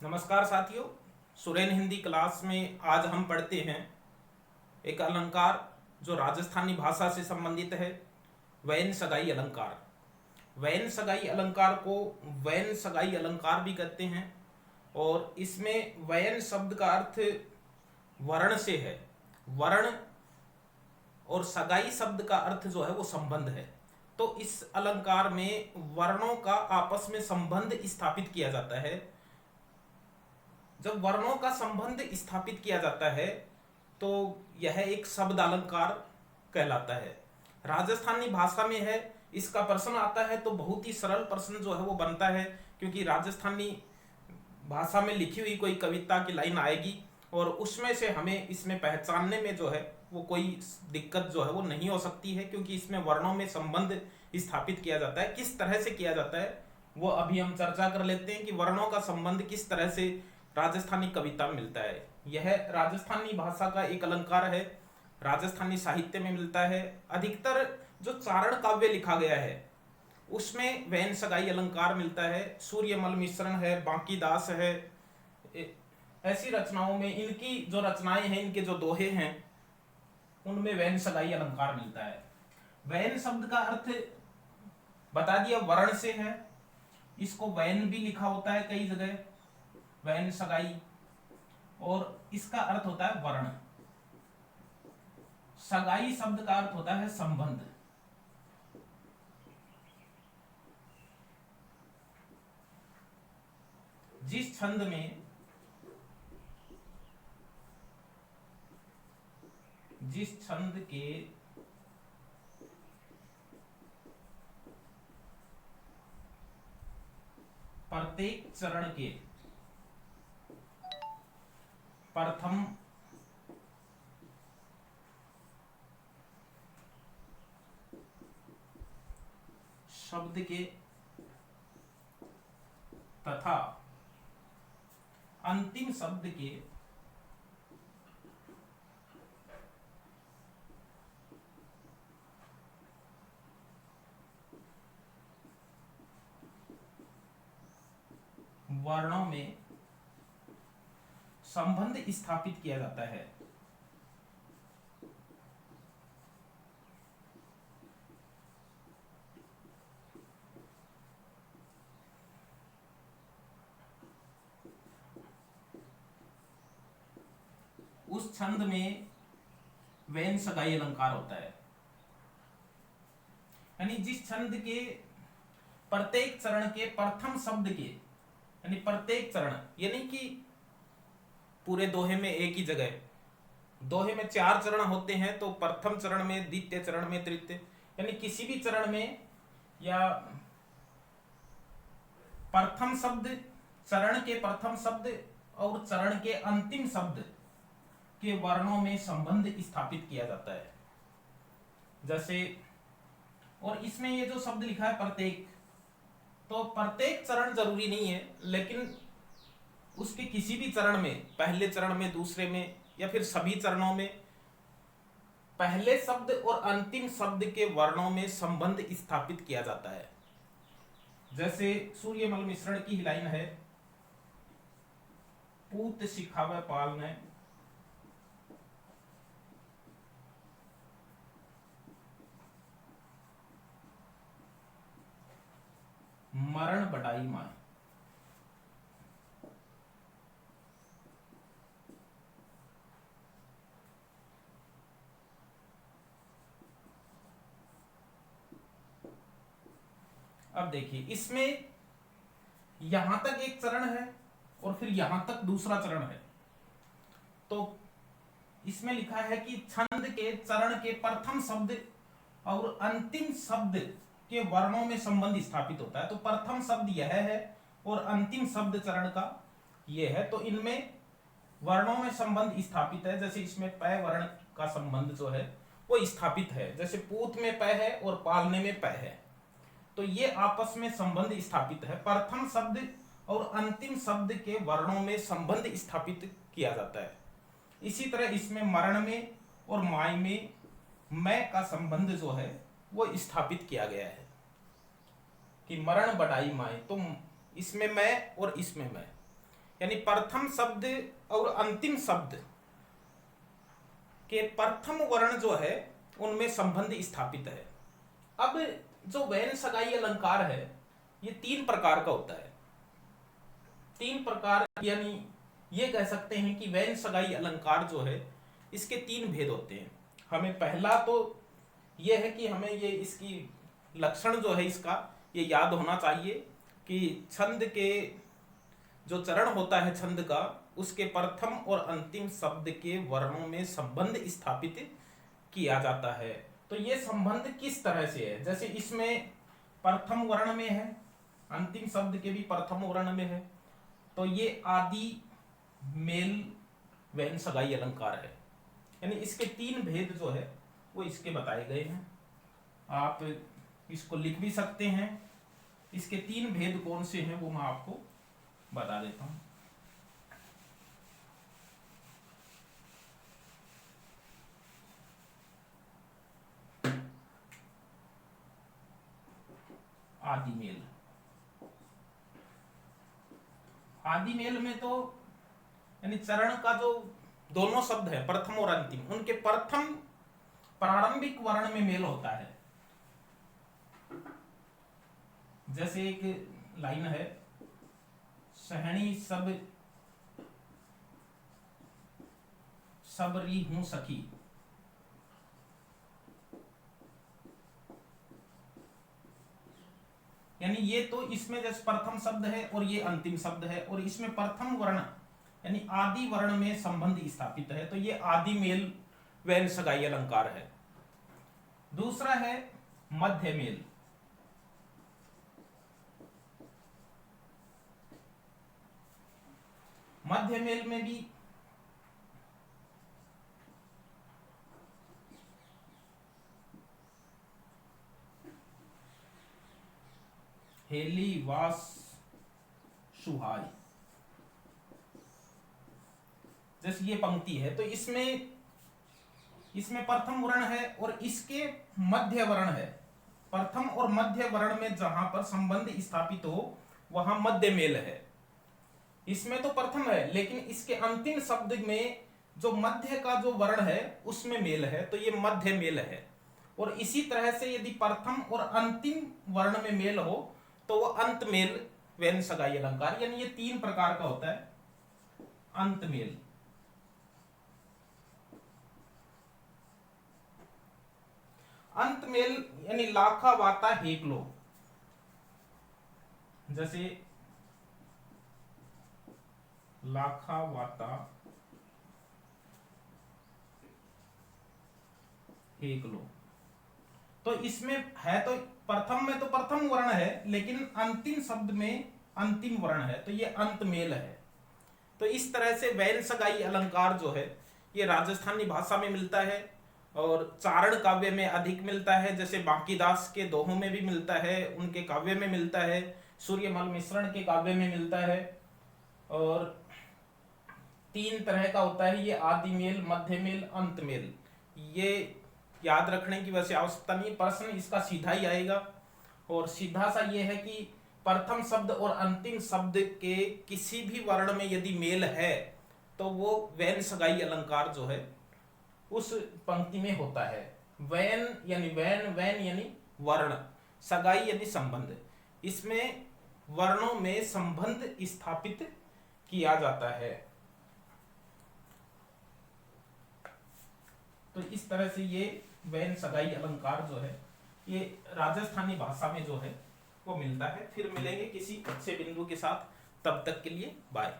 नमस्कार साथियों। सुरेन हिंदी क्लास में आज हम पढ़ते हैं एक अलंकार जो राजस्थानी भाषा से संबंधित है, वैन सगाई अलंकार। वैन सगाई अलंकार को वैन सगाई अलंकार भी कहते हैं और इसमें वैन शब्द का अर्थ वर्ण से है। वर्ण और सगाई शब्द का अर्थ जो है वो संबंध है। तो इस अलंकार में वर्णों का आपस में संबंध स्थापित किया जाता है। जब वर्णों का संबंध स्थापित किया जाता है तो यह एक शब्द अलंकार कहलाता है। राजस्थानी भाषा में है। इसका प्रश्न आता है तो बहुत ही सरल प्रश्न जो है वो बनता है, क्योंकि राजस्थानी भाषा में लिखी हुई कोई कविता की लाइन आएगी और उसमें से हमें इसमें पहचानने में जो है वो कोई दिक्कत जो है वो नहीं हो सकती है, क्योंकि इसमें वर्णों में संबंध स्थापित किया जाता है। किस तरह से किया जाता है वो अभी हम चर्चा कर लेते हैं कि वर्णों का संबंध किस तरह से राजस्थानी कविता में मिलता है। यह राजस्थानी भाषा का एक अलंकार है, राजस्थानी साहित्य में मिलता है। अधिकतर जो चारण काव्य लिखा गया है उसमें वैन सगाई अलंकार मिलता है। सूर्यमल मिश्रण है, बांकीदास है, ऐसी रचनाओं में इनकी जो रचनाएं हैं, इनके जो दोहे हैं, उनमें वैन सगाई अलंकार मिलता है। वैन शब्द का अर्थ बता दिया, वर्ण से है। इसको वैन भी लिखा होता है कई जगह, वैन सगाई, और इसका अर्थ होता है वर्ण। सगाई शब्द का अर्थ होता है संबंध। जिस छंद के प्रत्येक चरण के प्रथम शब्द के तथा अंतिम शब्द के वर्णों में संबंध स्थापित किया जाता है। उस छंद में वैन सगाई अलंकार होता है। यानी जिस छंद के प्रत्येक चरण के प्रथम शब्द के, यानी प्रत्येक चरण, यानी कि पूरे दोहे में एक ही जगह, दोहे में 4 चरण होते हैं, तो प्रथम चरण में, द्वितीय चरण में, तृतीय, यानी किसी भी चरण में या प्रथम शब्द, चरण के प्रथम शब्द और चरण के अंतिम शब्द के वर्णों में संबंध स्थापित किया जाता है। जैसे, और इसमें ये जो शब्द लिखा है प्रत्येक, तो प्रत्येक चरण जरूरी नहीं है, लेकिन उसके किसी भी चरण में, पहले चरण में, दूसरे में, या फिर सभी चरणों में पहले शब्द और अंतिम शब्द के वर्णों में संबंध स्थापित किया जाता है। जैसे सूर्यमल मिश्रण की ही लाइन है, पूत सिखावे पाल ने मरण बढ़ाई माए। अब देखिए, इसमें यहां तक एक चरण है और फिर यहां तक दूसरा चरण है। तो इसमें लिखा है कि छंद के चरण के प्रथम शब्द और अंतिम शब्द के वर्णों में संबंध स्थापित होता है। तो प्रथम शब्द यह है और अंतिम शब्द चरण का यह है, तो इनमें वर्णों में संबंध स्थापित है। जैसे इसमें पै वर्ण का संबंध जो है वो स्थापित है, जैसे पूत में पै है और पालने में पै है, तो ये आपस में संबंध स्थापित है। प्रथम शब्द और अंतिम शब्द के वर्णों में संबंध स्थापित किया जाता है। इसी तरह इसमें मरण में और माय में मैं का संबंध जो है वो स्थापित किया गया है कि मरण बढ़ाई माय, तो इसमें मैं और इसमें मैं, यानी प्रथम शब्द और अंतिम शब्द के प्रथम वर्ण जो है उनमें संबंध स्थापित है। अब जो वैन सगाई अलंकार है ये 3 प्रकार का होता है। 3 प्रकार, यानी ये कह सकते हैं कि वैन सगाई अलंकार जो है इसके 3 भेद होते हैं। हमें पहला तो ये है कि हमें ये इसकी लक्षण जो है इसका ये याद होना चाहिए कि छंद के जो चरण होता है छंद का, उसके प्रथम और अंतिम शब्द के वर्णों में संबंध स्थापित किया जाता है। तो ये संबंध किस तरह से है, जैसे इसमें प्रथम वर्ण में है, अंतिम शब्द के भी प्रथम वर्ण में है, तो ये आदि मेल वैन सगाई अलंकार है। यानी इसके 3 भेद जो है वो इसके बताए गए हैं। आप इसको लिख भी सकते हैं। इसके 3 भेद कौन से हैं वो मैं आपको बता देता हूं। आदिमेल, आदिमेल में तो यानी चरण का जो दोनों शब्द है प्रथम और अंतिम, उनके प्रथम प्रारंभिक वर्ण में मेल होता है। जैसे एक लाइन है, सहनी सब री हूं सखी, यानी ये तो इसमें जैसे प्रथम शब्द है और ये अंतिम शब्द है, और इसमें प्रथम वर्ण यानी आदि वर्ण में संबंध स्थापित है, तो ये आदि मेल वैन सगाई अलंकार है। दूसरा है मध्य मेल। मध्य मेल में भी हेली वास सुहाई, जैसे ये पंक्ति है तो इसमें प्रथम वर्ण है और इसके मध्य वर्ण है। प्रथम और मध्य वर्ण में जहां पर संबंध स्थापित हो वहां मध्य मेल है। इसमें तो प्रथम है लेकिन इसके अंतिम शब्द में जो मध्य का जो वर्ण है उसमें मेल है, तो ये मध्य मेल है। और इसी तरह से यदि प्रथम और अंतिम वर्ण में मेल हो तो वो अंत मेल वैन सगाई अलंकार, यानी ये 3 प्रकार का होता है। अंत मेल, अंत मेल यानी लाखा वाता हेकलो, जैसे लाखा वाता हेकलो, तो इसमें है तो प्रथम में तो प्रथम वर्ण है लेकिन अंतिम शब्द में अंतिम वर्ण है, तो ये अंत मेल है। तो इस तरह से वैन सगाई अलंकार जो है ये राजस्थानी भाषा में मिलता है और चारण काव्य में अधिक मिलता है, जैसे बांकीदास के दोहों में भी मिलता है, उनके काव्य में मिलता है, सूर्यमल मिश्रण के काव्य में मिलता है। और 3 तरह का होता है ये, आदि मेल, मध्य मेल, अंत मेल। ये याद रखने की वैसे आवश्यकता नहीं, प्रश्न इसका सीधा ही आएगा। और सीधा सा ये है कि प्रथम शब्द और अंतिम शब्द के किसी भी वर्ण में यदि मेल है तो वो वैन सगाई अलंकार जो है उस पंक्ति में होता है। वैन यानी वैन यानी वर्ण, सगाई यानी संबंध, इसमें वर्णों में संबंध स्थापित किया जाता है। तो इस तरह से ये वैन सगाई अलंकार जो है ये राजस्थानी भाषा में जो है वो मिलता है। फिर मिलेंगे किसी अच्छे बिंदु के साथ, तब तक के लिए बाय।